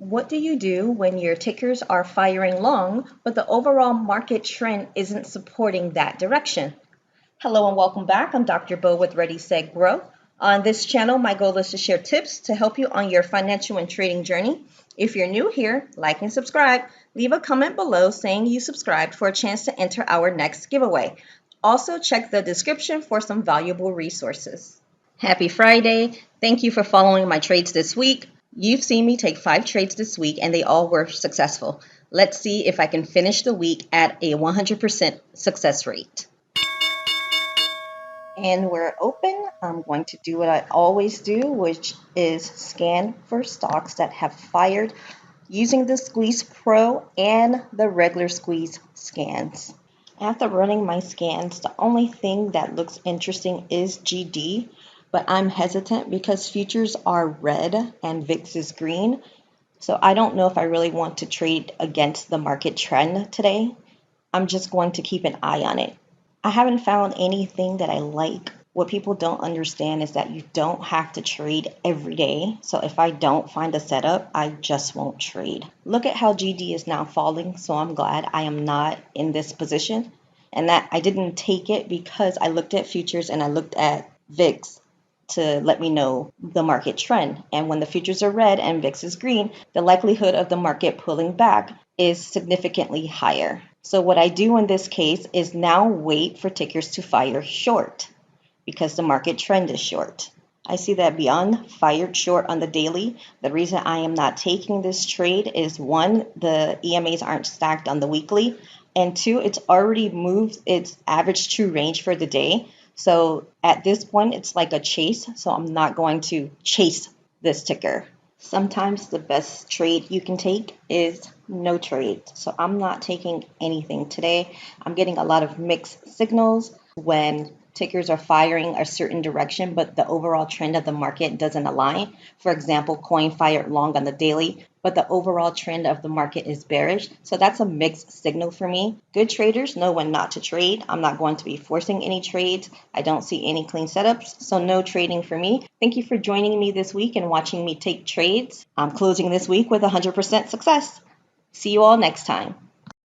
What do you do when your tickers are firing long, but the overall market trend isn't supporting that direction? Hello and welcome back. I'm Dr. Bo with Ready, Set, Grow. On this channel, my goal is to share tips to help you on your financial and trading journey. If you're new here, like and subscribe. Leave a comment below saying you subscribed for a chance to enter our next giveaway. Also, check the description for some valuable resources. Happy Friday. Thank you for following my trades this week. You've seen me take 5 trades this week and they all were successful. Let's see if I can finish the week at a 100% success rate. And we're open. I'm going to do what I always do, which is scan for stocks that have fired using the Squeeze Pro and the regular Squeeze scans. After running my scans, the only thing that looks interesting is GD, but I'm hesitant because futures are red and VIX is green. So I don't know if I really want to trade against the market trend today. I'm just going to keep an eye on it. I haven't found anything that I like. What people don't understand is that you don't have to trade every day. So if I don't find a setup, I just won't trade. Look at how GD is now falling. So I'm glad I am not in this position and that I didn't take it because I looked at futures and I looked at VIX to let me know the market trend. And when the futures are red and VIX is green, the likelihood of the market pulling back is significantly higher. So what I do in this case is now wait for tickers to fire short because the market trend is short. I see that Beyond fired short on the daily. The reason I am not taking this trade is 1, the EMAs aren't stacked on the weekly, and 2, it's already moved its average true range for the day. So at this point, it's like a chase. So I'm not going to chase this ticker. Sometimes the best trade you can take is no trade. So I'm not taking anything today. I'm getting a lot of mixed signals when tickers are firing a certain direction, but the overall trend of the market doesn't align. For example, coin fired long on the daily, but the overall trend of the market is bearish. So that's a mixed signal for me. Good traders know when not to trade. I'm not going to be forcing any trades. I don't see any clean setups, so no trading for me. Thank you for joining me this week and watching me take trades. I'm closing this week with 100% success. See you all next time.